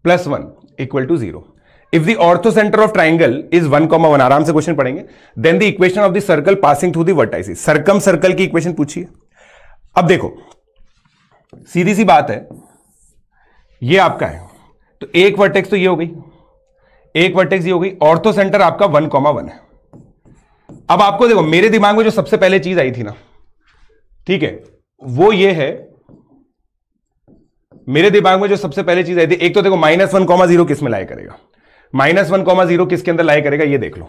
+1 equal to 0। If the orthocentre of triangle is 1,1, आराम से question पढ़ेंगे, then the equation of the circle passing through the vertices, circumcircle की equation पूछिए। अब देखो सीधी सी बात है, ये आपका है तो एक वर्टेक्स तो ये हो गई, एक वर्टेक्स ये हो गई, ऑर्थो सेंटर आपका 1,1 है। अब आपको देखो मेरे दिमाग में जो सबसे पहले चीज आई थी ना, ठीक है, वो ये है, मेरे दिमाग में जो सबसे पहले चीज आई थी, एक तो देखो -1,0 किस में लाई करेगा, -1,0 किसके अंदर लाई करेगा ये देख लो,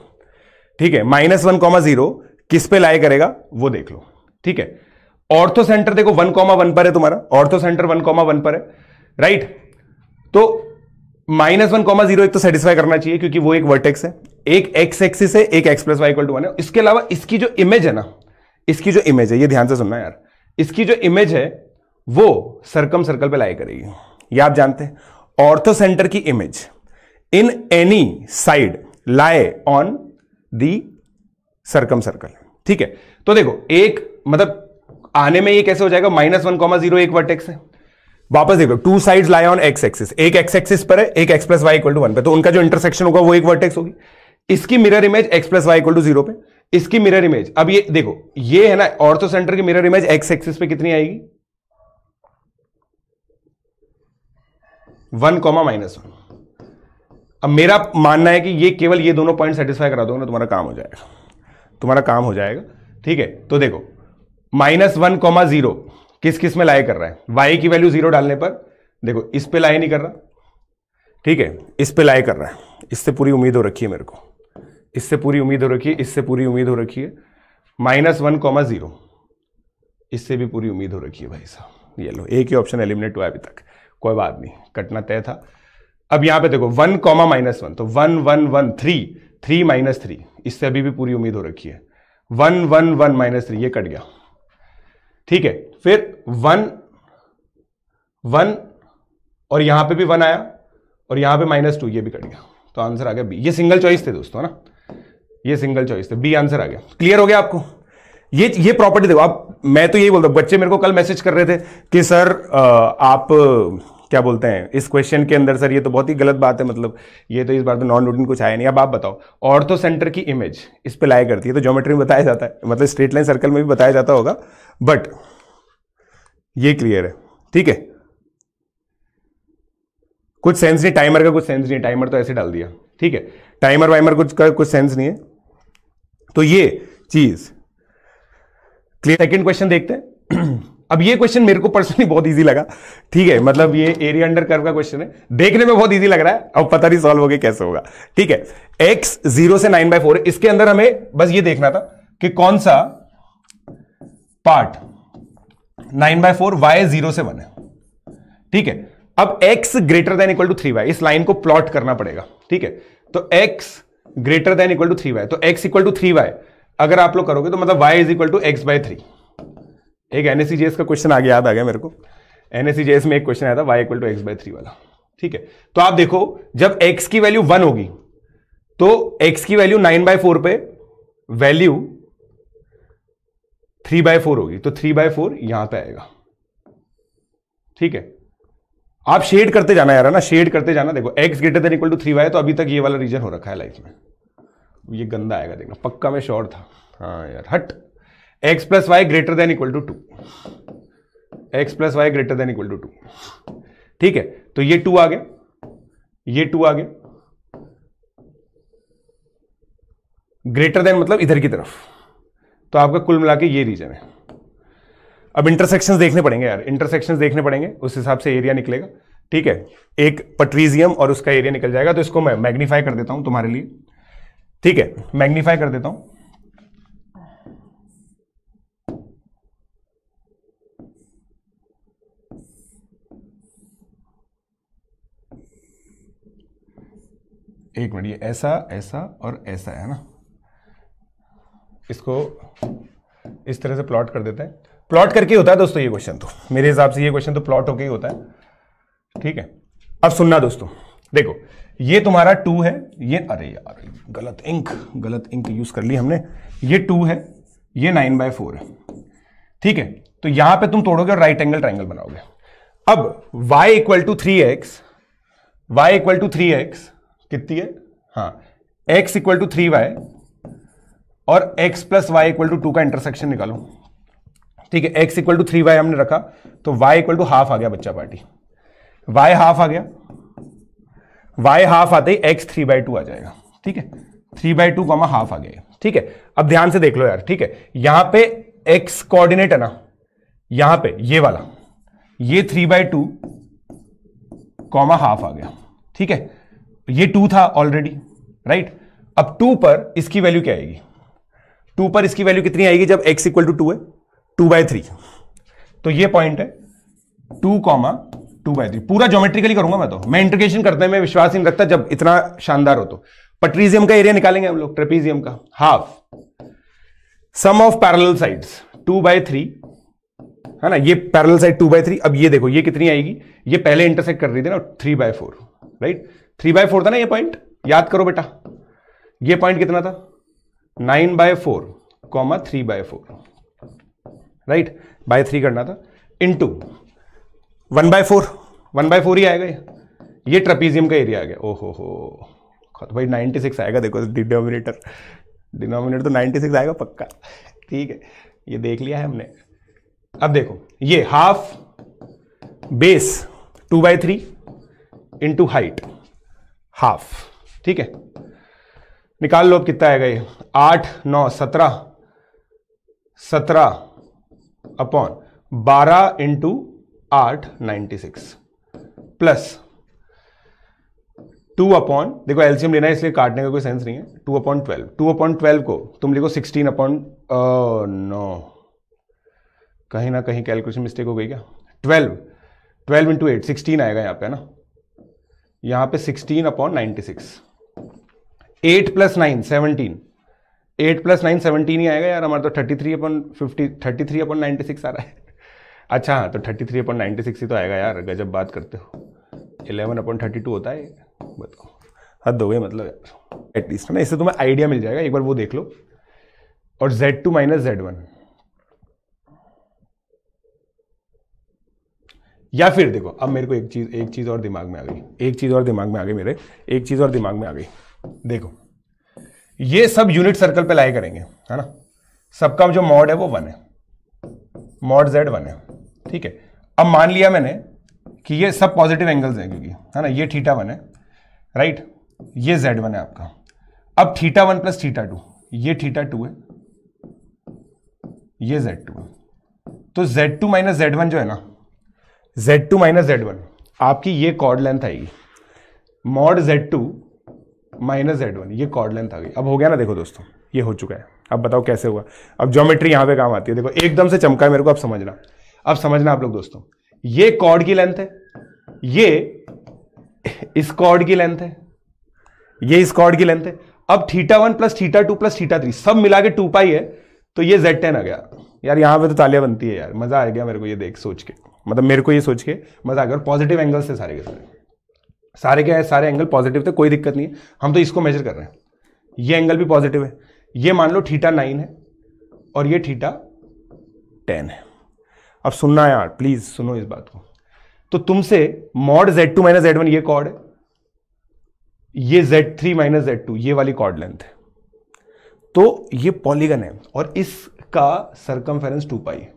ठीक है, -1,0 किस पे लाई करेगा वो देख लो, ठीक है। ऑर्थो सेंटर देखो 1,1 पर है तुम्हारा, ऑर्थो सेंटर 1,1 पर है, राइट। तो -1,0 एक तो सेटिस्फाई करना चाहिए क्योंकि वो एक वर्टेक्स है, एक एक्स एक्सिस है, एक x + y = 1 है। इसके अलावा इसकी जो इमेज है ना, इसकी जो इमेज है, ये ध्यान से सुनना यार, इसकी जो इमेज है वो सर्कम सर्कल पे लाई करेगी, ये आप जानते हैं। ऑर्थो सेंटर की image in any side lie on the circum circle, ठीक है। तो देखो एक मतलब आने में ये कैसे हो जाएगा, -1,0 एक वर्टेक्स है, वापस देखो two sides lie on x axis, एक एक्स एक्सिस पर है, एक x + y = 1 पे, तो उनका जो इंटरसेक्शन होगा वो एक वर्टेक्स होगी। इसकी मिरर इमेज x + y = 0 पे, इसकी मिरर इमेज, अब ये देखो ये है ना ऑर्थो सेंटर की मिरर इमेज x एक्सिस पे कितनी आएगी, 1,-1। अब मेरा मानना है कि ये केवल ये दोनों पॉइंट सेटिस्फाई करा दोगे ना, तुम्हारा काम हो जाएगा, तुम्हारा काम हो जाएगा, ठीक है। तो देखो -1,0 किस किस में लाई कर रहा है, y की वैल्यू 0 डालने पर देखो इस पे लाई नहीं कर रहा, ठीक है, इस पे लाई कर रहा है, इससे पूरी उम्मीद हो रखी है मेरे को, इससे पूरी उम्मीद हो रखी है, इससे पूरी उम्मीद हो रखी है, -1,0 इससे भी पूरी उम्मीद हो रखी है भाई साहब। ये लो एक ही ऑप्शन एलिमिनेट हुआ अभी तक, कोई बात नहीं, कटना तय था। अब यहां पे देखो 1, -1 तो 1, 1, 1, 3, 3 - 3, इससे अभी भी पूरी उम्मीद हो रखी है, 1, 1, 1 - 3 ये कट गया, ठीक है। फिर 1, 1 और यहां पे भी 1 आया और यहां पे -2 ये भी कट गया, तो आंसर आ गया बी। ये सिंगल चॉइस थे दोस्तों ना, ये सिंगल चॉइस थे, बी आंसर आ गया। क्लियर हो गया आपको? ये प्रॉपर्टी देखो। अब मैं तो यही बोलता हूं, बच्चे मेरे को कल मैसेज कर रहे थे कि सर आप क्या बोलते हैं इस क्वेश्चन के अंदर, सर ये तो बहुत ही गलत बात है, मतलब ये तो इस बार तो नॉन रूटीन कुछ आया नहीं। अब आप बताओ, ऑर्थो सेंटर की इमेज इस पे लाई करती है, तो ज्योमेट्री में बताया जाता है, मतलब स्ट्रेट लाइन सर्कल में भी बताया जाता होगा, बट ये क्लियर है, ठीक है। कुछ सेंस नहीं, टाइमर का कुछ सेंस नहीं, टाइमर तो ऐसे डाल दिया, ठीक है, टाइमर वाइमर कुछ सेंस नहीं है, तो ये चीज क्लियर। सेकंड क्वेश्चन देखते हैं। अब ये क्वेश्चन मेरे को पर्सनली बहुत इजी लगा, ठीक है, मतलब ये एरिया अंडर कर्व का क्वेश्चन है, देखने में बहुत इजी लग रहा है, अब पता नहीं सॉल्व होगा कैसे होगा, ठीक है। x 0 से 9/4 है, इसके अंदर हमें बस ये देखना था कि कौन सा पार्ट 9/4, y 0 से 1 है, ठीक है। अब x > 3y, इस लाइन को प्लॉट करना पड़ेगा, ठीक है। तो x > 3y, तो x = 3y अगर आप लोग करोगे तो मतलब y = x/3। एक NSCJS का क्वेश्चन आगे याद आ गया मेरे को, NSCJS में एक क्वेश्चन आया था y = x/3 वाला, ठीक है। तो आप देखो जब x की वैल्यू 1 होगी तो x की वैल्यू 9/4 पे वैल्यू 3/4 होगी, तो 3/4 यहां पे आएगा, ठीक है। आप शेड करते जाना यार, ना शेड करते जाना। देखो x > 3y, तो अभी तक ये वाला रीजन हो रखा है लाइफ में, ये गंदा आएगा देखना, पक्का मैं श्योर था, हाँ यार हट। x + y > 2, x + y > 2, ठीक है। तो ये 2 आ गया, ये 2 आ गया, ग्रेटर देन मतलब इधर की तरफ, तो आपका कुल मिला के ये रीजन है। अब इंटरसेक्शंस देखने पड़ेंगे यार, इंटरसेक्शंस देखने पड़ेंगे, उस हिसाब से एरिया निकलेगा, ठीक है। एक पट्रीजियम और उसका एरिया निकल जाएगा, तो इसको मैं मैग्नीफाई कर देता हूं तुम्हारे लिए, ठीक है, मैग्नीफाई कर देता हूं। एक मिनट, ये ऐसा ऐसा और ऐसा है ना, इसको इस तरह से प्लॉट कर देते हैं। प्लॉट करके होता है दोस्तों ये क्वेश्चन, तो मेरे हिसाब से ये क्वेश्चन तो प्लॉट होके ही होता है, ठीक है। अब सुनना दोस्तों, देखो ये तुम्हारा 2 है, ये अरे यार गलत इंक यूज कर ली हमने, ये 2 है, ये 9/4 है, ठीक है। तो यहां पे तुम तोड़ोगे और राइट एंगल ट्राइंगल बनाओगे। अब y = 3x y equal to 3x कितनी है, हाँ x इक्वल टू 3y और x plus y equal to 2 का इंटरसेक्शन निकालो। ठीक है, x इक्वल टू 3y हमने रखा तो y इक्वल टू हाफ आ गया बच्चा पार्टी, y हाफ आ गया, y हाफ आते ही x 3/2 आ जाएगा। ठीक है, 3/2 कॉमा हाफ आ गया। ठीक है, अब ध्यान से देख लो यार। ठीक है, यहां पे x कोऑर्डिनेट है ना, यहां पे ये वाला, ये 3/2 कॉमा हाफ आ गया। ठीक है, ये 2 था ऑलरेडी, राइट। अब 2 पर इसकी वैल्यू क्या आएगी, 2 पर इसकी वैल्यू कितनी आएगी जब x इक्वल टू 2 है, 2/3। तो ये पॉइंट है 2 कॉमा 2/3। पूरा ज्योमेट्रिकली करूंगा मैं, तो मैं इंटीग्रेशन करने में विश्वास ही नहीं रखता जब इतना शानदार हो। तो पट्रीजियम का एरिया निकालेंगे हम लोग, ट्रेपीजियम का half, sum of parallel sides 2/3 है ना, ये पैरेलल साइड 2/3। अब ये देखो ये कितनी आएगी, ये पहले इंटरसेक्ट कर रही थी ना 3/4, राइट। 3/4 था ना ये पॉइंट, याद करो बेटा, ये पॉइंट कितना था 9/4 कॉमा 3/4, राइट, बाय 3 करना था, इंटू 1/4 ही आएगा ये ट्रेपीजियम का एरिया आ गया। ओहो हो भाई 96 आएगा, देखो डिनोमिनेटर तो 96 आएगा पक्का। ठीक है, ये देख लिया है हमने। अब देखो ये half base 2/3 into height half. ठीक है, निकाल लो अब कितना आएगा ये, 8 9 17 अपॉन 12 इंटू 8 96 प्लस 2 अपॉन, देखो एलसीएम लेना है इसलिए काटने का कोई सेंस नहीं है, 2/12। 2/12 को तुम लिखो 16 अपॉन, नो कहीं ना कहीं कैलकुलेशन मिस्टेक हो गई क्या, 12 इंटू 8 16 आएगा यहाँ पे ना, यहाँ पे 16 अपॉन 96, 8 + 9 17, 8 + 9 17 ही आएगा यार हमारा, तो 33/96 आ रहा है। अच्छा हाँ, तो 33/96 ही तो आएगा यार, गजब बात करते हो। 11/32 होता है, बताओ हद हो गई मतलब यार, एटलीस्ट है ना, इससे तुम्हें आइडिया मिल जाएगा, एक बार वो देख लो। और Z2 - Z1, या फिर देखो अब मेरे को एक चीज और दिमाग में आ गई, देखो ये सब यूनिट सर्कल पे लाई करेंगे, है ना, सबका जो मॉड है वो 1 है, मॉड Z 1 है। ठीक है, अब मान लिया मैंने कि ये सब पॉजिटिव एंगल्स हैं, क्योंकि है ना ये θ1 है, राइट, ये Z1 है आपका। अब θ1 + θ2, ये θ2 है, ये Z2 है। तो Z2 - Z1 जो है ना, Z2 - Z1 आपकी ये कॉर्ड लेंथ आएगी, मॉड Z2 - Z1 ये कॉर्ड लेंथ आ गई। अब हो गया ना, देखो दोस्तों ये हो चुका है। अब बताओ कैसे हुआ, अब ज्योमेट्री यहां पे काम आती है। देखो एकदम से चमका है मेरे को, अब समझना आप लोग दोस्तों, ये कॉर्ड की लेंथ है, ये इस कॉर्ड की लेंथ है, ये इस कॉर्ड की लेंथ है। अब θ1 + θ2 + θ3 सब मिला के 2π है, तो ये Z10 आ गया यार। यहां पे तो तालियां बनती है यार, मजा आ गया मेरे को ये देख सोच के, मतलब मेरे को ये सोच के मजा आ गया। और पॉजिटिव एंगल्स थे सारे के सारे एंगल पॉजिटिव थे, कोई दिक्कत नहीं है, हम तो इसको मेजर कर रहे हैं। ये एंगल भी पॉजिटिव है, ये मान लो θ9 है और ये θ10 है। अब सुनना यार, प्लीज सुनो इस बात को। तो तुमसे मॉड Z2 - Z1 ये कॉर्ड है, ये Z3 - Z2 ये वाली कॉर्ड लेंथ है, तो ये पॉलीगन है और इसका सर्कमफेरेंस 2π है।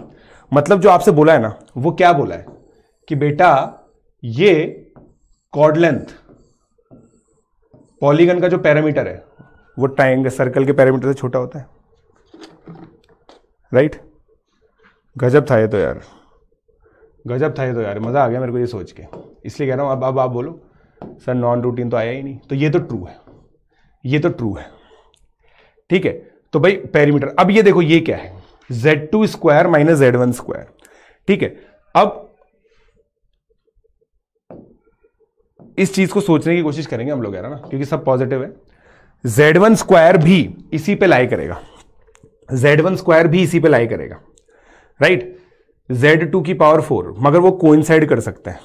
मतलब जो आपसे बोला है ना, वो क्या बोला है कि बेटा ये कॉर्ड लेंथ पॉलीगन का जो पैरामीटर है वो ट्रायंगल सर्कल के पैरामीटर से छोटा होता है, राइट। गजब था ये तो यार, मजा आ गया मेरे को ये सोच के, इसलिए कह रहा हूं। अब आप बोलो सर नॉन रूटीन तो आया ही नहीं, तो ये तो ट्रू है, ठीक है। तो भाई पेरीमीटर, अब ये देखो ये क्या है, Z2 स्क्वायर - Z1 स्क्वायर, ठीक है। अब इस चीज को सोचने की कोशिश करेंगे हम लोग यार ना, क्योंकि सब पॉजिटिव है। Z1 स्क्वायर भी इसी पे लाई करेगा, राइट। Z2 की पावर 4, मगर वो कोइंसाइड कर सकते हैं,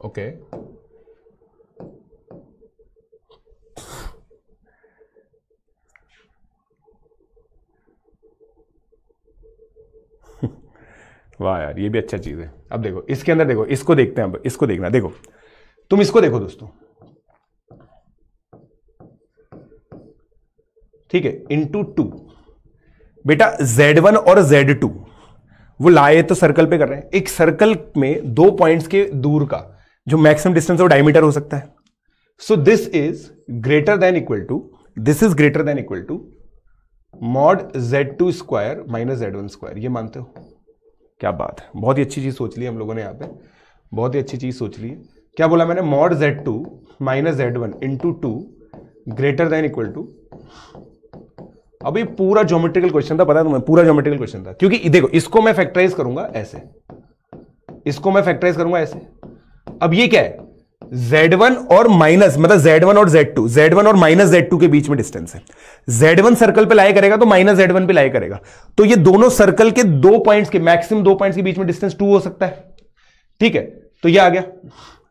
ओके। वाह यार, ये भी अच्छा चीज है। अब देखो इसके अंदर, देखो इसको देखते हैं, अब इसको देखना, देखो तुम इसको देखो दोस्तों, ठीक है, इंटू 2। बेटा Z1 और Z2 वो लाए तो सर्कल पे कर रहे हैं। एक सर्कल में 2 पॉइंट्स के दूर का जो मैक्सिमम डिस्टेंस है वो डायमीटर हो सकता है। So this is greater than equal to, this is greater than equal to mod Z2 square minus Z1 square. ये मानते हो? क्या बात है, बहुत ही अच्छी चीज सोच ली हम लोगों ने यहाँ पे, बहुत ही अच्छी चीज सोच ली है। क्या बोला मैंने? Mod Z2 minus Z1 into 2 greater than equal to. अब ये पूरा ज्योमेट्रिकल क्वेश्चन था, पता है तुम्हें, पूरा ज्योमेट्रिकल क्वेश्चन था। क्योंकि देखो इसको मैं फैक्टराइज करूंगा ऐसे, इसको मैं फैक्टराइज करूंगा ऐसे। अब ये क्या है? Z1 और माइनस, मतलब Z1 और Z2, Z1 और माइनस Z2 के बीच में डिस्टेंस है। Z1 सर्कल पे लाई करेगा तो माइनस Z1 पे लाई करेगा, तो ये दोनों सर्कल के 2 पॉइंट्स के, मैक्सिमम 2 पॉइंट्स के बीच में डिस्टेंस 2 हो सकता है। ठीक है, तो ये आ गया,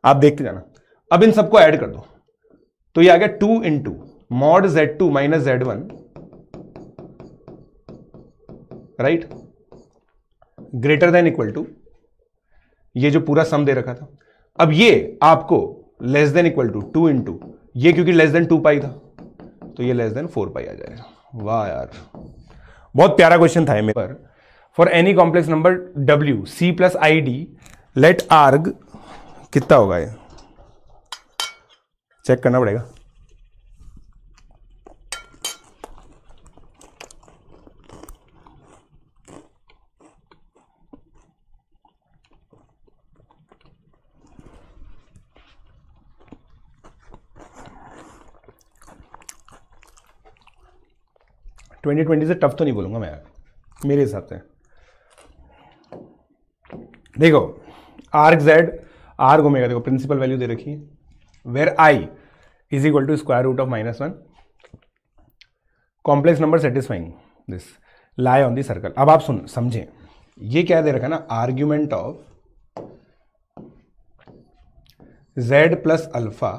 आप देखते जाना। अब इन सबको ऐड कर दो, तो ये आ गया 2 into mod Z2 minus Z1, right, greater than equal to ये जो पूरा सम दे रखा था। अब ये आपको less than equal to 2 into ये, क्योंकि लेस देन 2 पाई था तो ये लेस देन 4 पाई आ जाएगा। वाह यार, बहुत प्यारा क्वेश्चन था मेरे पर। For any complex number W C plus I D let arg, कितना होगा ये चेक करना पड़ेगा। ट्वेंटी से टफ तो नहीं बोलूंगा मैं यार, मेरे हिसाब से। देखो आर्क जेड, आर्क ओमेगा, देखो प्रिंसिपल वैल्यू दे रखी है, where I is equal to square root of -1, complex number satisfying this lie on the circle. अब आप समझें, ये क्या दे रखा है ना, argument of z plus alpha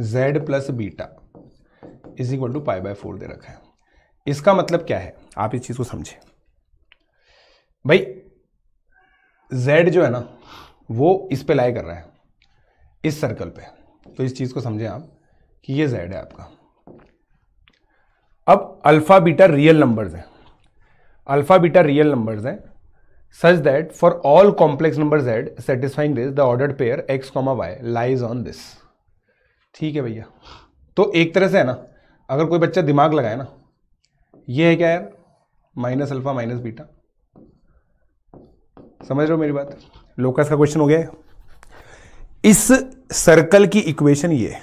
z plus beta is equal to π/4 दे रखा है। इसका मतलब क्या है, आप इस चीज को समझें भाई। z जो है ना वो इस पे लाई कर रहा है, इस सर्कल पे, तो इस चीज को समझें आप कि ये z है आपका। अब अल्फा बीटा रियल नंबर्स हैं, अल्फा बीटा रियल नंबर्स हैं such that for all complex number z satisfying this the ordered pair x, y lies on this. ठीक है भैया, तो एक तरह से है ना, अगर कोई बच्चा दिमाग लगाए ना, ये है क्या यार, माइनस अल्फा माइनस बीटा। समझ रहे हो मेरी बात? लोकस का क्वेश्चन हो गया है। इस सर्कल की इक्वेशन ये,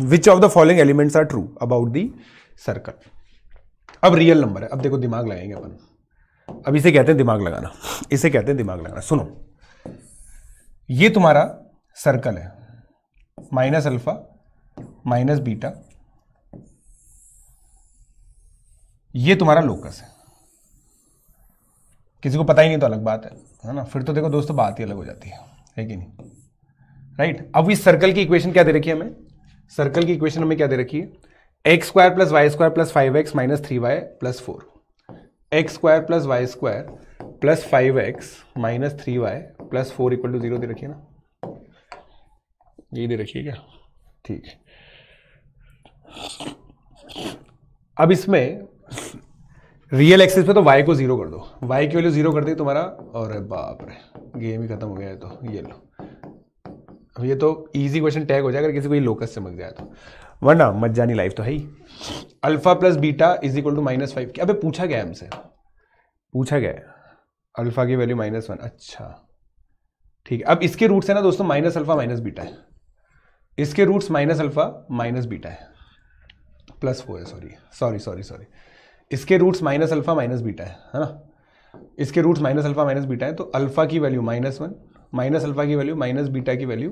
which of the following elements are true about the circle. अब रियल नंबर है, अब देखो दिमाग लगाएंगे अपन। अब इसे कहते हैं दिमाग लगाना, इसे कहते हैं दिमाग लगाना। सुनो, ये तुम्हारा सर्कल है, माइनस अल्फा माइनस बीटा, ये तुम्हारा लोकस है। किसी को पता ही नहीं तो अलग बात है ना, फिर तो देखो दोस्तों बात ही अलग हो जाती है कि नहीं, राइट। अब इस सर्कल की इक्वेशन क्या दे रखी है हमें, सर्कल की इक्वेशन हमें क्या दे रखी है, x square plus y square plus 5x minus 3y plus 4, x square plus y square plus 5x minus 3y plus 4 equal to 0 दे रखी है ना, ये दे रखी है क्या? ठीक है। अब इसमें रियल एक्सिस पे तो y को 0 कर दो, y की वैल्यू 0 कर दी तुम्हारा, और बाप रे गेम ही खत्म हो गया है। तो ये लो, अब ये तो इजी क्वेश्चन टैग हो जाएगा अगर किसी को ये लोकस समझ जाए तो, वरना मत जानी लाइफ तो है ही। Alpha plus beta is equal to -5। अबे पूछा गया हमसे, पूछा गया अल्फा की वैल्यू -1। अच्छा ठीक है। अब इसके रूट्स है ना दोस्तों, माइनस अल्फा माइनस बीटा है, इसके roots minus alpha minus beta है, प्लस 4 है, सॉरी, इसके roots minus alpha minus beta है ना, इसके roots minus alpha minus beta है। तो अल्फा की वैल्यू -1, माइनस अल्फा की वैल्यू माइनस बीटा की वैल्यू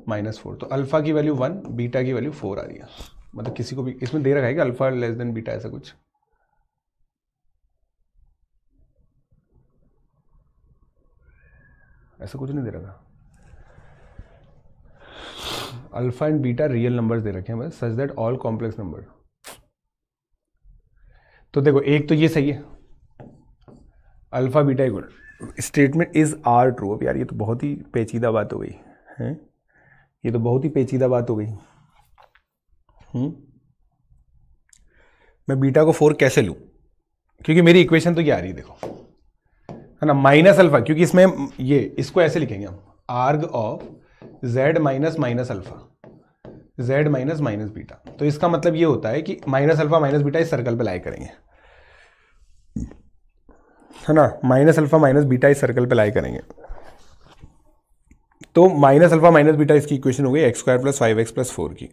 -4, तो अल्फा की वैल्यू 1, बीटा की वैल्यू 4 आ रही है। मतलब किसी को भी इसमें दे रखा है कि अल्फा लेस देन बीटा, ऐसा कुछ। ऐसा कुछ नहीं दे रखा, alpha and beta real numbers दे रखे हैं बस, such that all complex number. तो देखो एक तो ये सही है, alpha beta equal statement is are true. अब यार ये तो बहुत ही पेचीदा बात हो गई है, ये तो बहुत ही पेचीदा बात हो गई। मैं बीटा को 4 कैसे लूं, क्योंकि मेरी इक्वेशन तो ये आ रही है देखो, है ना, माइनस अल्फा, क्योंकि इसमें ये इसको ऐसे लिखेंगे हम, arg of z minus minus alpha, z minus minus beta. तो इसका मतलब ये होता है कि माइनस अल्फा माइनस बीटा इस सर्कल पे लाई करेंगे, है ना, माइनस अल्फा माइनस बीटा इस सर्कल पे लाई करेंगे। तो माइनस अल्फा माइनस बीटा इसकी इक्वेशन हो गई x square plus 5x plus 4 की।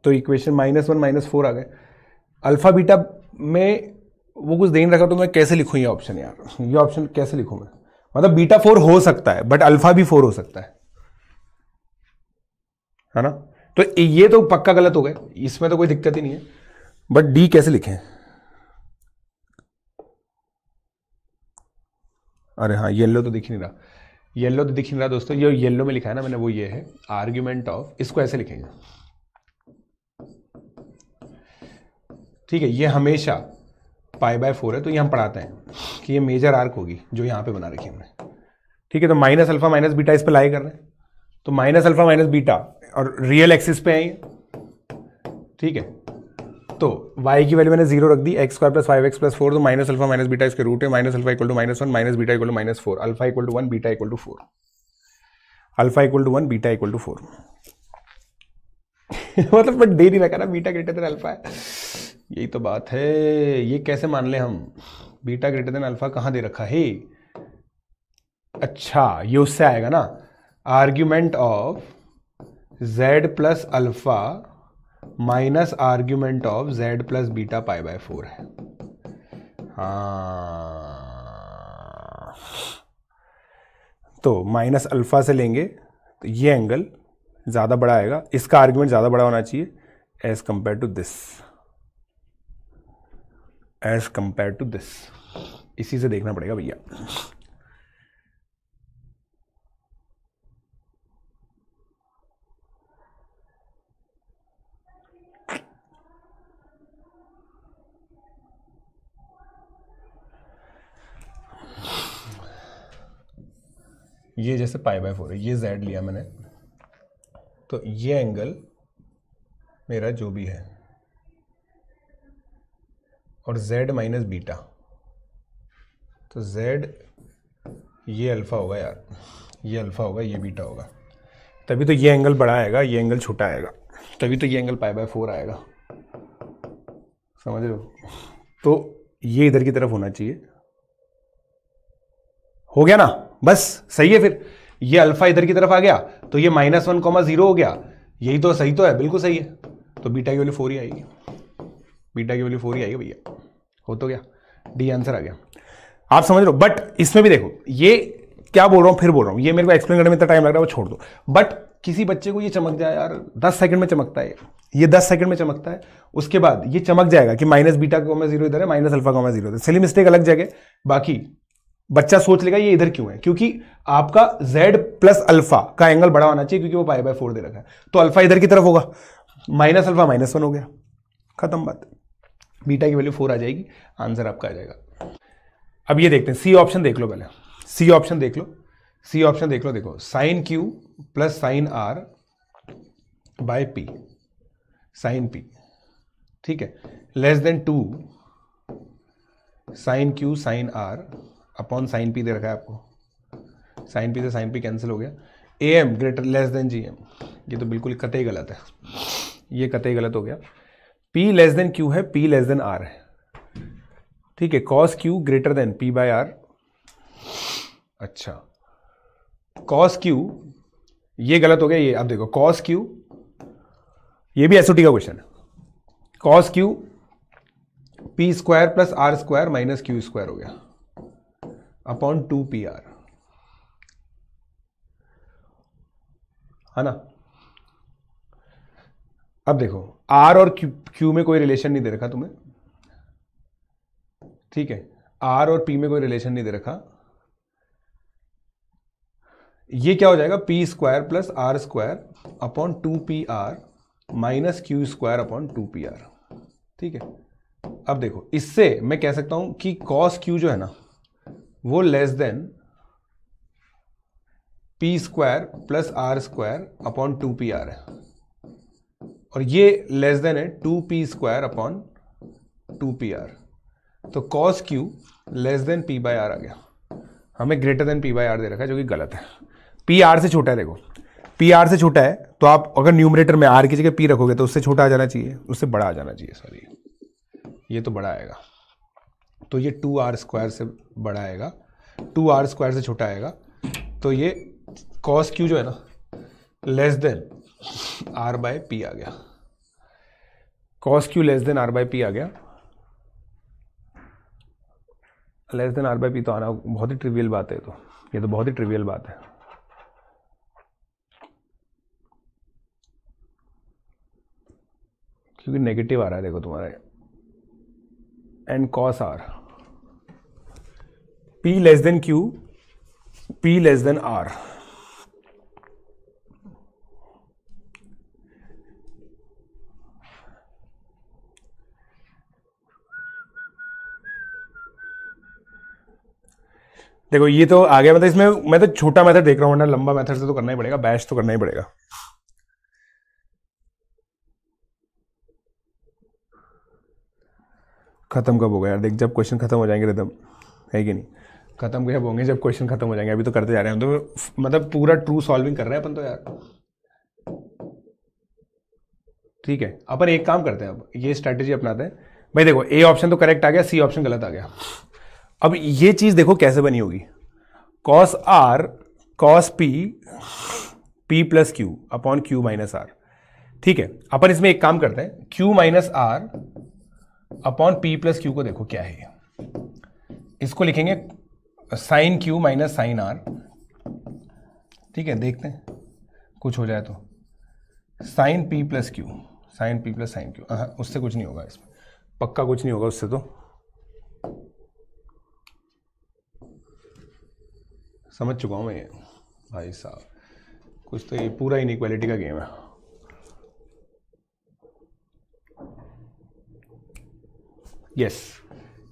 तो इक्वेशन -1 -4 आ गए। अल्फा बीटा में वो कुछ दे नहीं रखा, तो मैं कैसे लिखूं ये ऑप्शन यार, ये ऑप्शन कैसे लिखूं मैं, मतलब बीटा 4 हो सकता है बट अल्फा भी 4 हो सकता है ना। तो ये तो पक्का गलत हो गए, इसमें तो कोई दिक्कत ही नहीं है, बट डी कैसे लिखें। अरे हाँ, येलो तो दिख नहीं रहा, येलो तो दिख नहीं रहा दोस्तों, ये येलो में लिखा है ना मैंने, वो ये है आर्ग्यूमेंट ऑफ, इसको ऐसे लिखेंगे, ठीक है। ये हमेशा π/4 है, तो ये हम पढ़ाते हैं कि ये मेजर आर्क होगी जो यहां पे बना रखी हमने, ठीक है। तो माइनस अल्फा माइनस बीटा इस पे लाई कर रहे हैं, तो माइनस अल्फा माइनस बीटा और रियल एक्सिस पे है, ठीक है। तो y की वैल्यू मैंने 0 रख दी, x square plus 5x plus 4, तो माइनस अल्फा माइनस बीटा इसके रूट है, minus alpha equal to -1 minus beta equal to -4, alpha equal to 1 beta equal to 4, alpha equal to 1 beta equal to 4। मतलब but they नहीं रखा ना, beta greater than alpha है, यही तो बात है। ये कैसे मान ले हम, बीटा ग्रेटर देन अल्फा कहां दे रखा है। अच्छा, ये उससे आएगा ना, argument of z plus alpha minus argument of z plus beta π/4 है। हाँ, तो माइनस अल्फा से लेंगे तो ये एंगल ज्यादा बड़ा आएगा, इसका आर्ग्यूमेंट ज्यादा बड़ा होना चाहिए as compare to this, as compare to this, इसी से देखना पड़ेगा भैया। ये जैसे π/4 है, ये z लिया मैंने, तो ये एंगल मेरा जो भी है, और z माइनस बीटा, तो z ये अल्फा होगा यार, ये अल्फा होगा, ये बीटा होगा, तभी तो ये एंगल बड़ा आएगा, ये एंगल छोटा आएगा, तभी तो ये एंगल π/4 आएगा, समझ रहे हो। तो ये इधर की तरफ होना चाहिए, हो गया ना, बस सही है। फिर ये अल्फा इधर की तरफ आ गया, तो ये -1,0 हो गया, यही तो सही तो है, बिल्कुल सही है। तो बीटा की वैल्यू 4 ही आएगी, बीटा की वैल्यू 4 ही आएगी भैया, हो तो गया, डी आंसर आ गया, आप समझ लो। बट इसमें भी देखो, ये क्या बोल रहा हूं, फिर बोल रहा हूं, ये मेरे को एक्सप्लेन करने में इतना टाइम लग रहा है, वो छोड़ दो। बट किसी बच्चे को ये चमक जाए यार, 10 सेकंड में चमकता है, ये 10 सेकंड में चमकता है, उसके बाद ये चमक जाएगा कि माइनस बीटा कॉमा 0 इधर है, माइनस अल्फा कॉमा 0 इधर, सिली मिस्टेक अलग जगह, बाकी बच्चा सोच लेगा ये इधर क्यों है, क्योंकि आपका z प्लस अल्फा का एंगल बड़ा होना चाहिए, क्योंकि वो π/4 दे रखा है, तो अल्फा इधर की तरफ होगा, माइनस अल्फा -1 हो गया, खत्म बात, बीटा की वैल्यू 4 आ जाएगी, आंसर आपका आ जाएगा। अब ये देखते हैं, सी ऑप्शन देख लो पहले, सी ऑप्शन देख लो, सी ऑप्शन देख लो, देखो sine q plus sine r by p, sine p, ठीक है, less than 2 sine q sine r upon sine p दे रखा है आपको, साइन पी से साइन पी कैंसिल हो गया, A M greater less than G M, ये तो बिल्कुल कतई गलत है, ये कतई गलत हो गया। पी लेस देन क्यू है, पी लेस देन आर है, ठीक है, cos Q greater than P by R, अच्छा कॉस क्यू ये गलत हो गया, ये अब देखो कॉस क्यू, ये भी एसओटी का क्वेश्चन है, cos Q P square plus R square minus Q square हो गया अपॉन 2pr, है ना। अब देखो r और q में कोई रिलेशन नहीं दे रखा तुम्हें, ठीक है, r और p में कोई रिलेशन नहीं दे रखा, ये क्या हो जाएगा, P square plus R square upon 2pr minus Q square upon 2pr, ठीक है। अब देखो इससे मैं कह सकता हूं कि cos q जो है ना, वो less than P square plus R square upon 2pr है, और ये लेस देन है 2p स्क्वायर अपॉन 2pr। तो cos q less than p by r आ गया। हमें greater than p by r दे रखा है, जो कि गलत है। p r से छोटा है। देखो p r से छोटा है तो आप अगर न्यूमरेटर में r की जगह p रखोगे तो उससे छोटा आ जाना चाहिए, उससे बड़ा आ जाना चाहिए। सॉरी, ये तो बड़ा आएगा, तो ये 2r स्क्वायर से बड़ा आएगा, 2r स्क्वायर से छोटा आएगा। तो ये cos q जो है ना less than r by p आ गया। cos q less than r by p आ गया। Less than r by p तो आना बहुत ही ट्रिवियल बात है। तो ये तो बहुत ही ट्रिवियल बात है। क्योंकि नेगेटिव आ रहा है, देखो तुम्हारे and cos r, p less than q, p less than r। देखो ये तो आ गया, मतलब इसमें मैं तो छोटा मेथड देख रहा हूँ, वरना लंबा मेथड से तो करना ही पड़ेगा, बैच तो करना ही पड़ेगा। खत्म कब होगा यार? देख, जब क्वेश्चन खत्म हो जाएंगे रिदम, है कि नहीं? खत्म कब होंगे? जब क्वेश्चन खत्म हो जाएंगे। अभी तो करते जा रहे हैं, तो मतलब पूरा ट्रू सॉल्विंग कर रहे हैं अपन तो यार। ठीक है, अपन एक काम करते हैं, अब ये स्ट्रैटेजी अपनाते हैं। भाई देखो, ए ऑप्शन तो करेक्ट आ गया, सी ऑप्शन गलत आ गया। अब ये चीज देखो कैसे बनी होगी। cos r cos p p plus Q upon Q minus R. ठीक है, अपन इसमें एक काम करते हैं, q माइनस R upon p plus Q को देखो क्या है। इसको लिखेंगे sine q minus sine r। ठीक है, देखते हैं कुछ हो जाए तो। Sine p plus Q, sine p plus sine Q, उससे कुछ नहीं होगा, इसमें पक्का कुछ नहीं होगा उससे। तो समझ चुका हूं मैं ये भाई साहब, कुछ तो ये पूरा इनइक्वालिटी का गेम है। यस,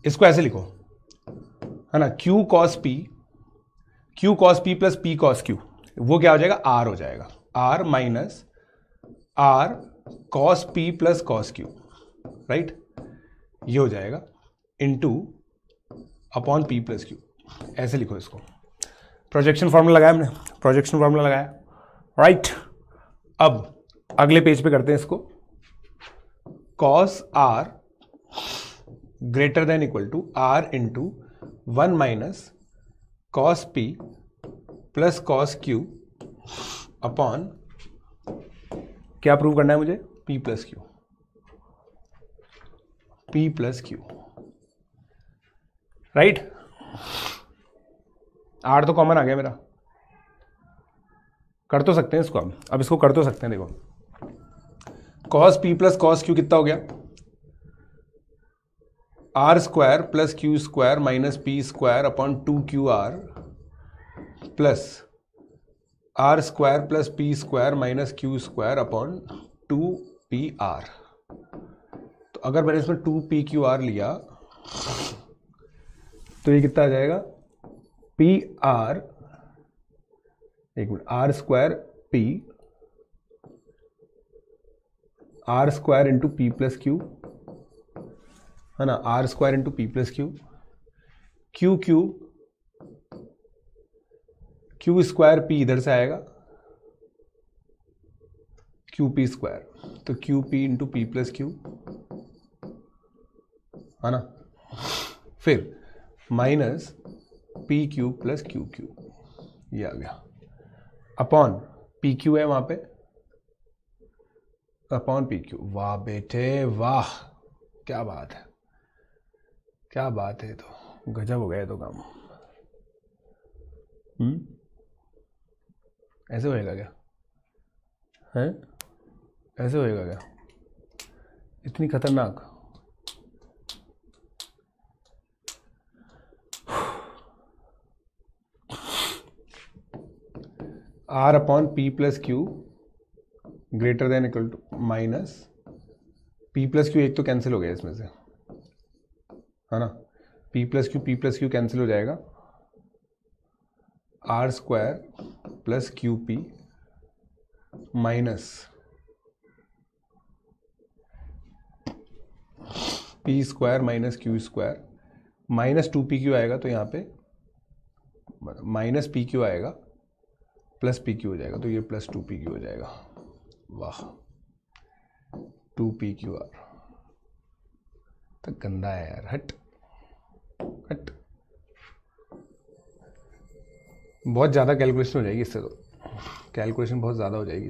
इसको ऐसे लिखो, है ना, q cos p, q cos p plus p cos q, वो क्या हो जाएगा? r हो जाएगा। r minus r cos p plus cos q, right? ये हो जाएगा into upon p plus q। ऐसे लिखो इसको। प्रोजेक्शन फॉर्मूला लगाया हमने, प्रोजेक्शन फॉर्मूला लगाया, राइट? अब अगले पेज पे करते हैं इसको। cos r greater than equal to r into 1 minus cos p plus cos q upon, क्या प्रूव करना है मुझे? p plus q, p plus q, right? r तो कॉमन आ गया मेरा, कर तो सकते हैं इसको हम। अब इसको कर तो सकते हैं, देखो cos p plus cos q कितना हो गया? r square plus Q square minus P square upon 2qr plus r square plus P square minus Q square upon 2pr। तो अगर मैंने इसमें 2pqr लिया तो ये कितना आ जाएगा? pr, एक minute, r square p, r square into P plus Q, है ना, r square into P plus Q, Q Q Q square p इधर से आएगा, क्यू पी स्क्वायर, तो Q P into P plus Q, है ना, फिर minus P Q plus Q Q, ये आ गया, अपॉन पी क्यू है वहां पे, अपॉन पी क्यू। वाह बेटे वाह, क्या बात है, क्या बात है, तो गजब हो गया तो काम। ऐसे होएगा क्या? है ऐसे होएगा क्या? इतनी खतरनाक? r upon P plus Q greater than equal to minus P plus Q, एक तो कैंसिल हो गया इसमें से, है ना, पी प्लस क्यू कैंसिल हो जाएगा, R square plus Q P minus P square minus Q square minus 2pq आएगा, तो यहाँ पे माइनस pq आएगा प्लस pq हो जाएगा, तो ये प्लस 2pq हो जाएगा। वाह, 2pqr तो गंदा है यार, हट हट। बहुत ज़्यादा कैलकुलेशन हो जाएगी इससे, तो कैलकुलेशन बहुत ज़्यादा हो जाएगी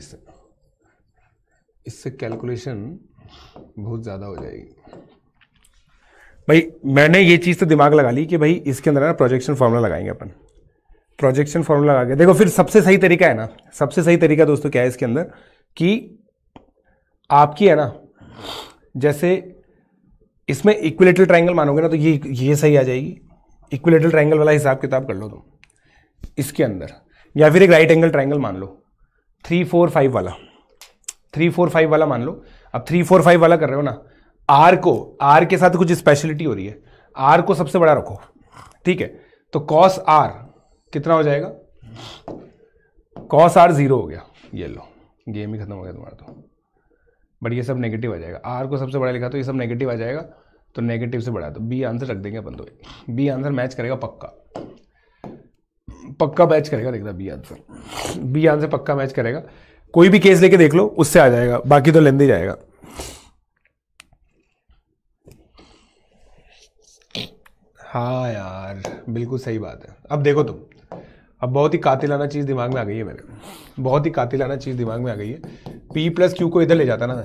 इससे कैलकुलेशन बहुत ज़्यादा हो जाएगी भाई। मैंने ये चीज़ तो दिमाग लगा ली कि भाई इसके अंदर ना प्रोजेक्शन फॉर्मूला लगाएंगे अपन। प्रोजेक्शन फॉर्मूला लगा के देखो, फिर सबसे सही तरीका है ना, सबसे सही तरीका दोस्तों क्या है इसके अंदर कि आपकी है ना, जैसे इसमें इक्विलेटरल ट्रायंगल मानोगे ना, तो ये सही आ जाएगी। इक्विलेटरल ट्रायंगल वाला हिसाब किताब कर लो तुम इसके अंदर, या फिर एक राइट एंगल ट्रायंगल मान लो 3 4 5 वाला, 3 4 5 वाला मान लो। अब 3 4 5 वाला कर रहे हो ना, आर के साथ कुछ स्पेशलिटी हो रही है, आर को सबसे बड़ा रखो, ठीक है। तो कॉस आर कितना हो जाएगा, कॉस आर 0 हो गया, ये लो गेम ही खत्म हो गया तुम्हारा तो। बट ये सब नेगेटिव आ जाएगा, आर को सबसे बड़ा लिखा तो ये सब नेगेटिव आ जाएगा, तो नेगेटिव से बड़ा, तो बी आंसर रख देंगे अपन। तो बी आंसर मैच करेगा, पक्का मैच करेगा, देखना बी आंसर पक्का मैच करेगा। कोई भी केस लेके देख लो, उससे आ जाएगा, बाकी तो लेंदे जाएगा। हाँ यार बिल्कुल सही बात है। अब देखो तुम, अब बहुत ही कातिलाना चीज़ दिमाग में आ गई है मेरे, बहुत ही कातिलाना चीज़ दिमाग में आ गई है। P प्लस क्यू को इधर ले जाता ना,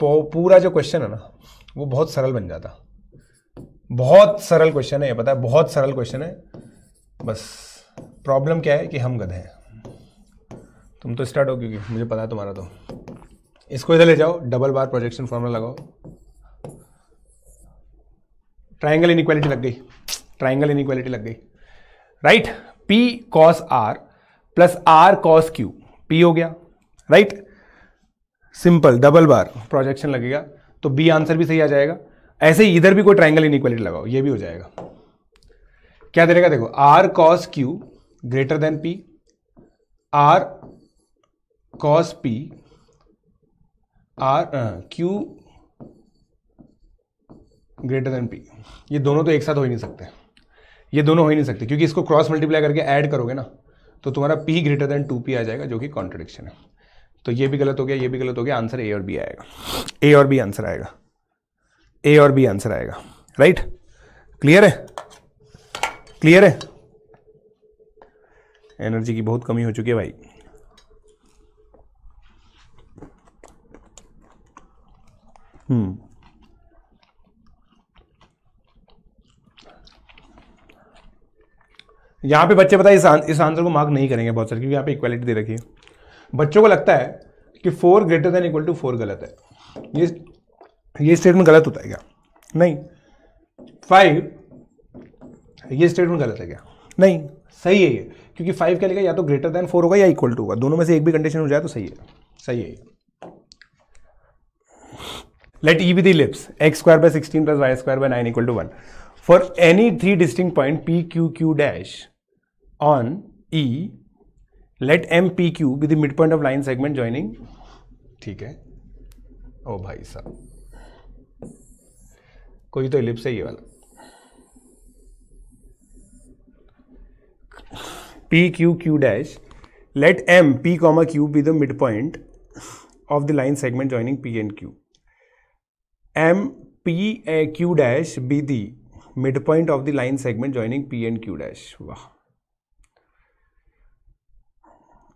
पूरा जो क्वेश्चन है ना वो बहुत सरल बन जाता। बहुत सरल क्वेश्चन है ये, पता है, बहुत सरल क्वेश्चन है। बस प्रॉब्लम क्या है कि हम गधे हैं। तुम तो स्टार्ट हो, क्योंकि मुझे पता है तुम्हारा। तो इसको इधर ले जाओ, डबल बार प्रोजेक्शन फॉर्मूला लगाओ, ट्राइंगल इनइक्वालिटी लग गई, ट्राइंगल इनइक्वालिटी लग गई, right. P cos R plus R cos Q, P हो गया, राइट। सिंपल डबल बार प्रोजेक्शन लगेगा, तो B आंसर भी सही आ जाएगा। ऐसे ही इधर भी कोई ट्राइंगल इनइक्वालिटी लगाओ, ये भी हो जाएगा। क्या दे देगा देखो, R cos Q greater than P, R cos P, Q greater than P। ये दोनों तो एक साथ हो ही नहीं सकते, ये दोनों हो ही नहीं सकते, क्योंकि इसको क्रॉस मल्टीप्लाई करके ऐड करोगे ना, तो तुम्हारा P ग्रेटर देन 2P आ जाएगा, जो कि कॉन्ट्रडिक्शन है। तो ये भी गलत हो गया, ये भी गलत हो गया, आंसर A और B आएगा, A और B आंसर आएगा, A और B आंसर आएगा, राइट। क्लियर है, क्लियर है। एनर्जी की बहुत कमी हो चुकी है भाई। यहां पे बच्चे पता है इस आंसर को मार्क नहीं करेंगे बहुत सारे, क्योंकि यहां पे इक्वालिटी दे रखी है। बच्चों को लगता है कि 4 ग्रेटर देन इक्वल टू 4 गलत है। ये स्टेटमेंट गलत होता है क्या? नहीं। 5 ये स्टेटमेंट गलत है क्या? नहीं, सही है ये, क्योंकि 5 क्या लिखा, या तो ग्रेटर देन 4 होगा या इक्वल टू होगा, दोनों में से एक भी कंडीशन हो जाए तो सही है, सही है। Let E be the ellipse x square by 16 plus y square by 9 equal to 1 for any 3 distinct point p q q dash on E, let m p q be the midpoint of line segment joining। ठीक है, ओ भाई साहब, कोई तो ellipse है ये वाला। p q q dash, let m p comma q be the midpoint of the line segment joining p and q, m p q dash be the midpoint of the line segment joining p and q dash। वाह,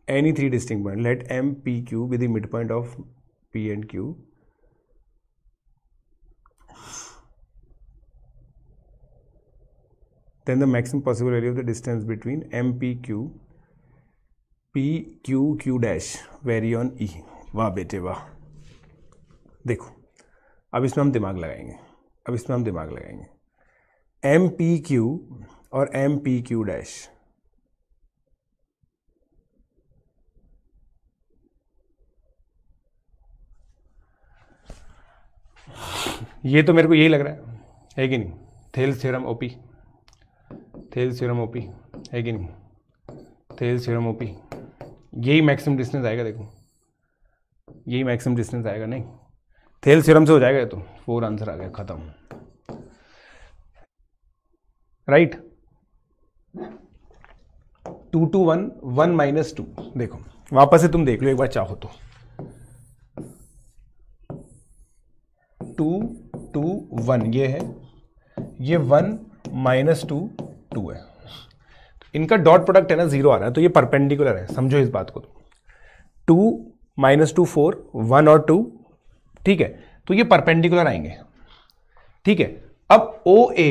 any 3 distinct point, let m p q be the midpoint of p and q, then the maximum possible value of the distance between m p q q dash vary on E। वाह बेटे वाह। देखो अब इसमें हम दिमाग लगाएंगे, M P Q और एम पी क्यू डैश, ये तो मेरे को यही लग रहा है कि नहीं? थेल्स थ्योरम ओपी है कि नहीं? थेल्स थ्योरम ओपी, यही मैक्सिमम डिस्टेंस आएगा, देखो यही मैक्सिमम डिस्टेंस आएगा, नहीं थेल्स थ्योरम से हो जाएगा ये तो। 4 आंसर आ गया, खत्म। राइट, 2 to 1, 1 minus 2, देखो वापस से तुम देख लो एक बार चाहो तो। 2 2 1 ये है, ये 1 minus 2 2 है, इनका डॉट प्रोडक्ट है ना 0 आ रहा है, तो ये परपेंडिकुलर है, समझो इस बात को। 2 minus 2 4, 1 और 2, ठीक है, तो ये परपेंडिकुलर आएंगे, ठीक है। अब OA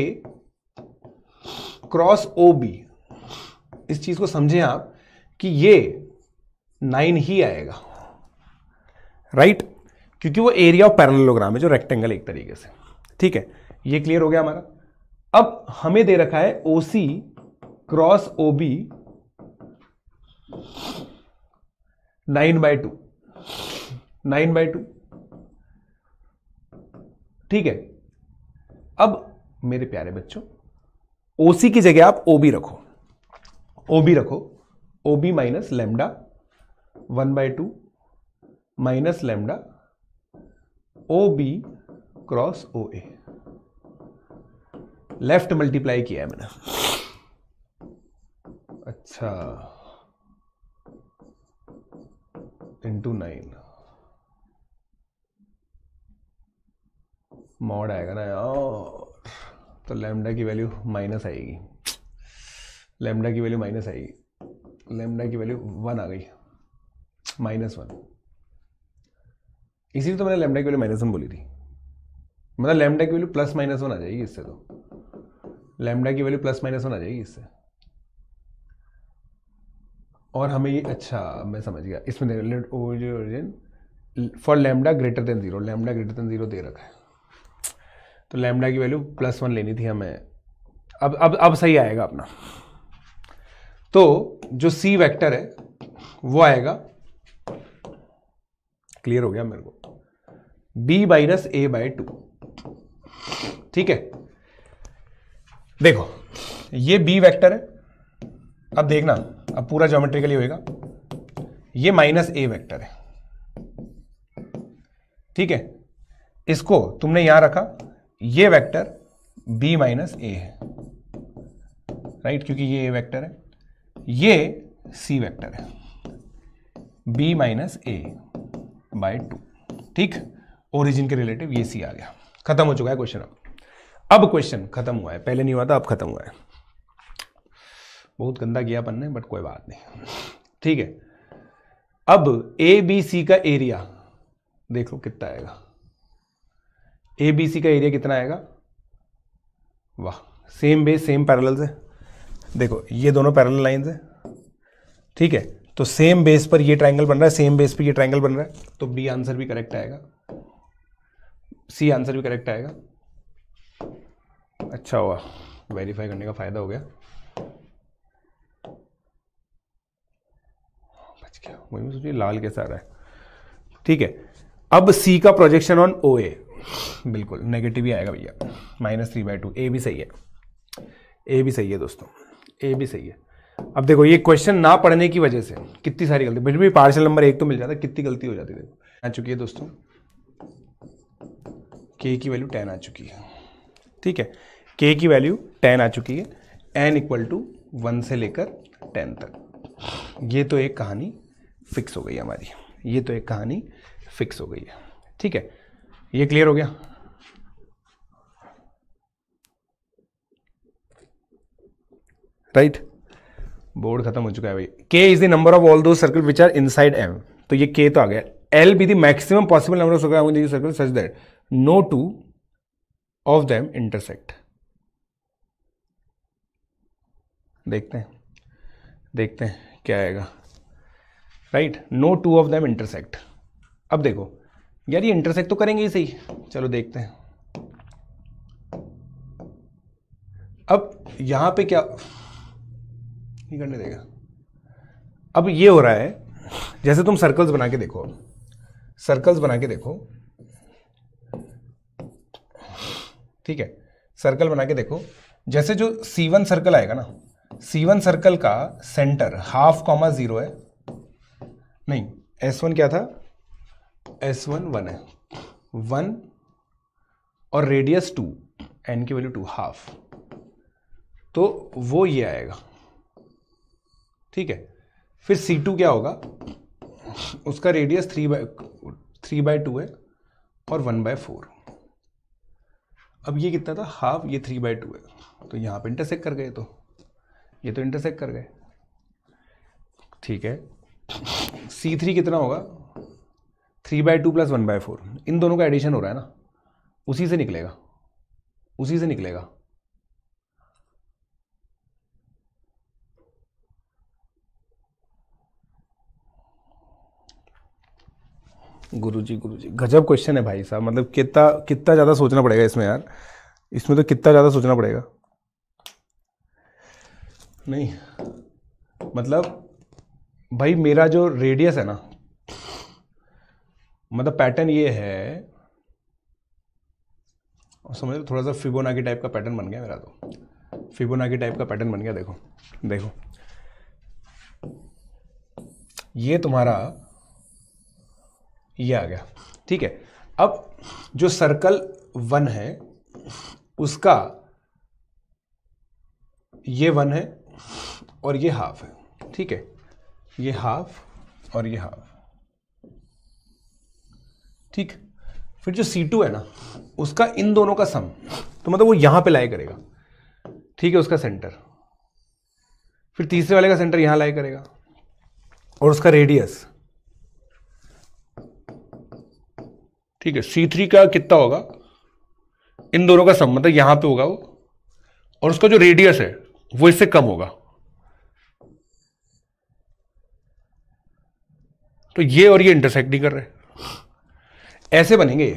क्रॉस OB, इस चीज को समझें आप कि ये 9 ही आएगा, राइट, क्योंकि वो एरिया ऑफ पैरेललोग्राम है जो रेक्टेंगल एक तरीके से, ठीक है। ये क्लियर हो गया हमारा। अब हमें दे रखा है OC क्रॉस OB 9/2, 9/2, ठीक है। अब मेरे प्यारे बच्चों, OC की जगह आप OB रखो, OB रखो, OB minus lambda 1/2 minus lambda OB cross OA, left multiply किया है मैंने। अच्छा, इंटू 9 मॉड आएगा ना यार, तो लैम्डा की वैल्यू माइनस आएगी, लैम्डा की वैल्यू माइनस आएगी, लैम्डा की वैल्यू 1 आ गई, -1। इसीलिए तो मैंने लैम्डा की वैल्यू -1 बोली थी, मतलब लैम्डा की वैल्यू +-1 आ जाएगी इससे, तो लैम्डा की वैल्यू +-1 आ जाएगी इससे। और हमें ये, अच्छा मैं समझ गया, इसमें let origin for lambda greater than 0, lambda greater than 0 दे रखा है, तो लैम्डा की वैल्यू +1 लेनी थी हमें। अब सही आएगा अपना। तो जो C वेक्टर है वो आएगा, क्लियर हो गया मेरे को, B-A/2, ठीक है। देखो ये B वेक्टर है, अब देखना, अब पूरा ज्योमेट्रिकली होएगा, ये -A वेक्टर है, ठीक है। इसको तुमने यहां रखा, ये वेक्टर B - A है, राइट, क्योंकि ये A वेक्टर है, ये C वेक्टर है, B-A/2, ठीक। ओरिजिन के रिलेटिव ये C आ गया, खत्म हो चुका है क्वेश्चन। अब क्वेश्चन खत्म हुआ है, पहले नहीं हुआ था, अब खत्म हुआ है। बहुत गंदा किया अपन ने, बट कोई बात नहीं, ठीक है। अब ABC का एरिया देख लो कितना आएगा, ABC का एरिया कितना आएगा, वाह, सेम बेस सेम पैरेलल से, देखो ये दोनों पैरेलल लाइंस है, ठीक है। तो सेम बेस पर ये ट्रायंगल बन रहा है, सेम बेस पर ये ट्रायंगल बन रहा है, तो B आंसर भी करेक्ट आएगा, C आंसर भी करेक्ट आएगा। अच्छा हुआ, वेरीफाई करने का फायदा हो गया, बच गया, वही मैं सोचिए लाल कैसा आ रहा है, ठीक है। अब C का प्रोजेक्शन ऑन OA बिल्कुल नेगेटिव ही आएगा भैया, -3/2, A भी सही है, A भी सही है दोस्तों, A भी सही है। अब देखो ये क्वेश्चन ना पढ़ने की वजह से कितनी सारी गलती, फिर भी पार्शियल नंबर 1 तो मिल जाता, कितनी गलती हो जाती है। देखो आ चुकी है दोस्तों, K की वैल्यू 10 आ चुकी है, ठीक है, K की वैल्यू 10 आ चुकी है, n = 1 से लेकर 10 तक। ये तो एक कहानी फिक्स हो गई हमारी, ये तो एक कहानी फिक्स हो गई है, ठीक है। ये क्लियर हो गया। राइट, बोर्ड खत्म हो चुका है भाई। K is the number of all those circle which are inside M, तो ये K तो आ गया। L be the maximum possible number of circle such that no two of them intersect. देखते हैं क्या आएगा, right, no two of them intersect. अब देखो यार ये इंटरसेक्ट तो करेंगे ही सही, चलो देखते हैं। अब यहां पे क्या नहीं करने देगा। अब ये हो रहा है, जैसे तुम सर्कल्स बना के देखो, सर्कल्स बना के देखो, ठीक है, सर्कल बना के देखो, जैसे जो C1 सर्कल आएगा ना, C1 सर्कल का सेंटर हाफ कॉमा 0 है, नहीं S1 क्या था, S1 1 है, 1 और रेडियस 2, n की वैल्यू 2 हाफ, तो वो ये आएगा, ठीक है। फिर C2 क्या होगा, उसका रेडियस 3/2 है और 1/4। अब ये कितना था, हाफ, ये 3/2 है, तो यहां पे इंटरसेक्ट कर गए, तो ये तो इंटरसेक्ट कर गए, ठीक है। C3 कितना होगा, 3/2 + 1/4, इन दोनों का एडिशन हो रहा है ना, उसी से निकलेगा, उसी से निकलेगा। गुरुजी गजब क्वेश्चन है भाई साहब, मतलब कितना कितना ज़्यादा सोचना पड़ेगा इसमें यार, इसमें तो कितना ज़्यादा सोचना पड़ेगा। नहीं मतलब भाई मेरा जो रेडियस है ना, मतलब पैटर्न ये है, और समझ लो थोड़ा सा फिबोनाची टाइप का पैटर्न बन गया मेरा, तो फिबोनाची टाइप का पैटर्न बन गया। देखो देखो ये तुम्हारा ये आ गया, ठीक है। अब जो सर्कल 1 है उसका ये 1 है और ये हाफ है, ठीक है, ये हाफ और ये हाफ, ठीक। फिर जो C2 है ना, उसका इन दोनों का सम, तो मतलब वो यहां पे लाई करेगा, ठीक है, उसका सेंटर। फिर तीसरे वाले का सेंटर यहां लाई करेगा और उसका रेडियस, ठीक है। C3 का कितना होगा, इन दोनों का सम, मतलब यहां पे होगा वो, और उसका जो रेडियस है वो इससे कम होगा, तो ये और ये इंटरसेक्ट नहीं कर रहे, ऐसे बनेंगे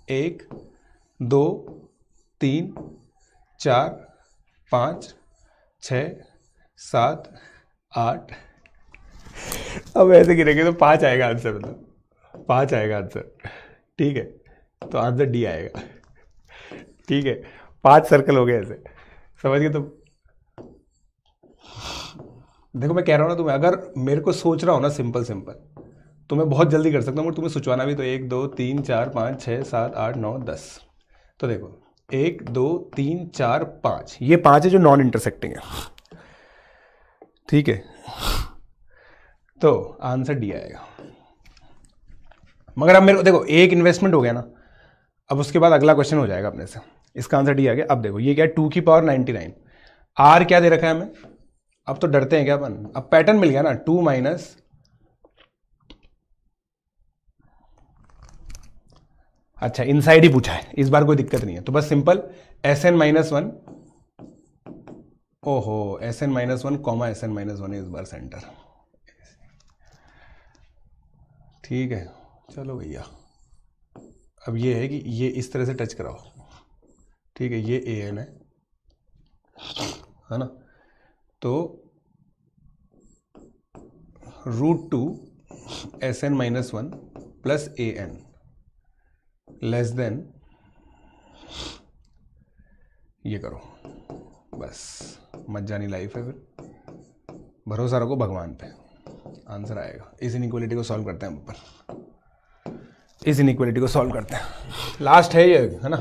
1 2 3 4 5 6 7 8, अब ऐसे गिरेंगे तो 5 आएगा आंसर, मतलब 5 आएगा आंसर, ठीक है। तो आंसर डी आएगा, ठीक है। 5 सर्कल हो गए ऐसे, समझ गए तुम। देखो मैं कह रहा हूं ना तुम्हें, अगर मेरे को सोच रहा हो ना सिंपल सिंपल, तो मैं बहुत जल्दी कर सकता हूँ, तुम्हें सोचवाना भी, तो 1 2 3 4 5 6 7 8 9 10, तो देखो 1 2 3 4 5, ये 5 है जो नॉन इंटरसेक्टिंग है, ठीक है। तो आंसर डी आएगा। मगर अब मेरे को देखो एक इन्वेस्टमेंट हो गया ना, अब उसके बाद अगला क्वेश्चन हो जाएगा अपने से, इसका आंसर डी आ गया। अब देखो ये क्या है, 2 की पावर 99, आर क्या दे रखा है हमें, अब तो डरते हैं क्या अपन, अब पैटर्न मिल गया ना, 2 माइनस, अच्छा इनसाइड ही पूछा है इस बार, कोई दिक्कत नहीं है, तो बस सिंपल Sn-1, ओहो Sn-1 कॉमा Sn-1 है इस बार सेंटर, ठीक है। चलो भैया अब ये है कि ये इस तरह से टच कराओ, ठीक है, ये An है ना, तो √2 Sn-1 plus An less than, ये करो, बस मत जानी लाइफ है, फिर भरोसा रखो भगवान पे, आंसर आएगा। इस इनइक्वालिटी को सॉल्व करते हैं ऊपर, इस इनइक्वालिटी को सॉल्व करते हैं, लास्ट है ये, है ना,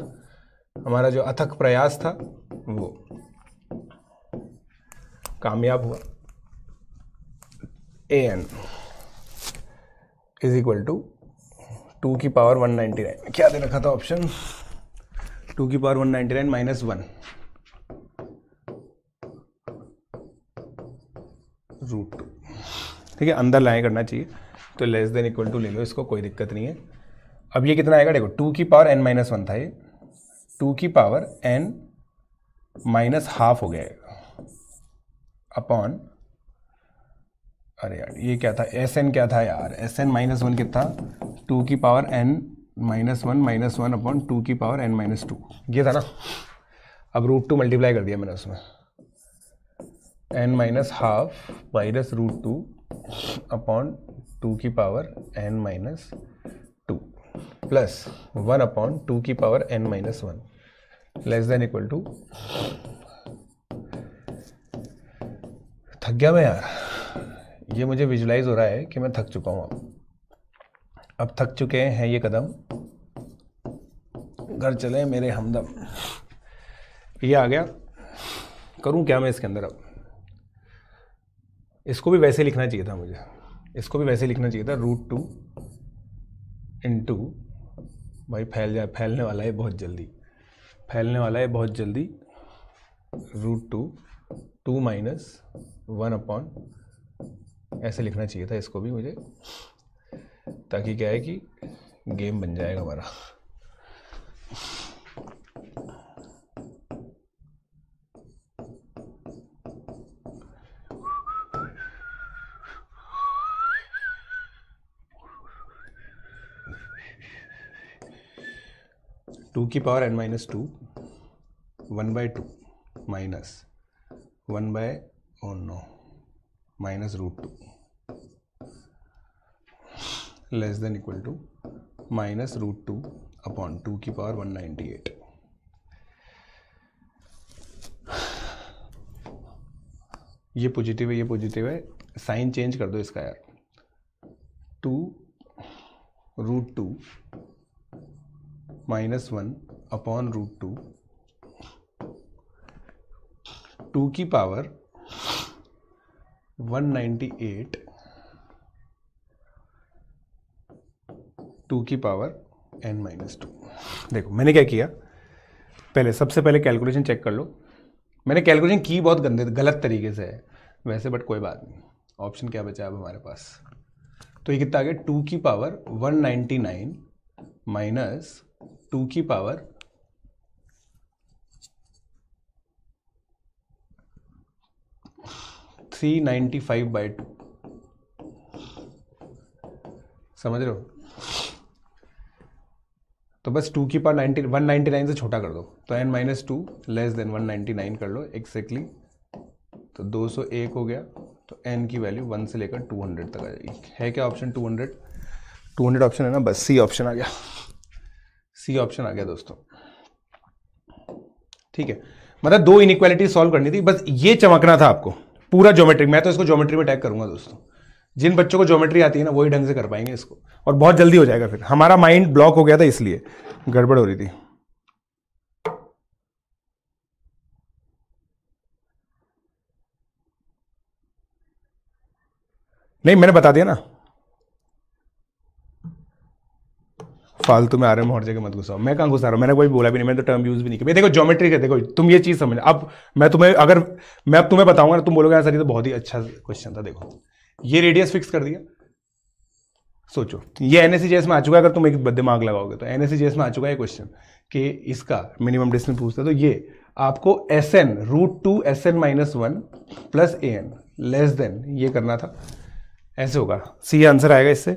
हमारा जो अथक प्रयास था वो कामयाब हुआ। An इज इक्वल टू 2 की पावर 199, क्या दे रखा था ऑप्शन, 2 की पावर 199 माइनस 1 √2, ठीक है, अंदर लाए करना चाहिए, तो लेस देन इक्वल टू ले लो इसको, कोई दिक्कत नहीं है। अब ये कितना आएगा, देखो 2 की पावर n-1 था, ये 2 की पावर n माइनस हाफ हो गया अपॉन, अरे यार ये क्या था, Sn क्या था यार, Sn-1 कितना, 2 की पावर n-1 अपॉन 2 की पावर n-2, ये था ना। अब √2 मल्टीप्लाई कर दिया मैंने उसमें, n minus half minus √2 upon 2 की पावर n-2 प्लस 1 अपॉन 2 की power n-1 less than equal to, थक गया मैं यार, ये मुझे विजुलाइज हो रहा है कि मैं थक चुका हूँ। अब थक चुके हैं ये कदम, घर चले मेरे हमदम। ये आ गया, करूँ क्या मैं इसके अंदर? अब इसको भी वैसे लिखना चाहिए था मुझे, इसको भी वैसे लिखना चाहिए था, √2 इंटू, भाई फैलने वाला है बहुत जल्दी, फैलने वाला है बहुत जल्दी, √2 2 - 1 ऐसे लिखना चाहिए था इसको भी मुझे, ताकि क्या है कि गेम बन जाएगा हमारा। टू की power n - 2 1/2 minus 1/2 minus √2 less than equal to minus √2 upon 2 की पावर 198। ये पॉजिटिव है, ये पॉजिटिव है, साइन चेंज कर दो इसका यार। 2 √2 -1 अपॉन √2 2 की पावर 198 2 की पावर n - 2। देखो मैंने क्या किया, पहले सबसे पहले कैलकुलेशन चेक कर लो। मैंने कैलकुलेशन की बहुत गलत तरीके से है वैसे, बट कोई बात नहीं। ऑप्शन क्या बचा अब हमारे पास, तो ये कितना आ गया, 2 की पावर 199 माइनस 2 की पावर 395/2। समझ रहे हो? तो बस 2 की पावर 199 से छोटा कर दो, तो n - 2 लेस देन 199 कर लो एक्जैक्टली, तो 201 हो गया। तो n की वैल्यू 1 से लेकर 200 तक आ जाएगी। है क्या ऑप्शन? 200 ऑप्शन है ना, बस सी ऑप्शन आ गया, सी ऑप्शन आ गया दोस्तों। ठीक है, मतलब 2 इनइक्वालिटी सॉल्व करनी थी, बस ये चमकना था आपको पूरा ज्योमेट्री। मैं तो इसको ज्योमेट्री में टैग करूंगा दोस्तों, जिन बच्चों को ज्योमेट्री आती है ना वही ढंग से कर पाएंगे इसको, और बहुत जल्दी हो जाएगा। फिर हमारा माइंड ब्लॉक हो गया था, इसलिए गड़बड़ हो रही थी। नहीं मैंने बता दिया ना, फालतू में आ रहे हो हर जगह मत घुसाओ। मैं कहाँ घुसा रहा हूँ, मैंने कोई बोला भी नहीं, मैंने तो टर्म यूज भी नहीं किया। देखो ज्योमेट्री का, देखो तुम ये चीज समझ, अब मैं तुम्हें अगर मैं अब तुम्हें बताऊंगा ना, तुम बोलोगे यार सर ये तो बहुत ही अच्छा क्वेश्चन था। देखो ये रेडियस फिक्स कर दिया, सोचो ये NSEJS में आ चुका है। अगर तुम एक दिमाग लगाओगे तो NSEJS में आ चुका है क्वेश्चन कि इसका मिनिमम डिस्टेंस पूछता है, तो ये आपको SN √2 SN - 1 plus AN less than ये करना था, ऐसे होगा। सी आंसर आएगा इससे।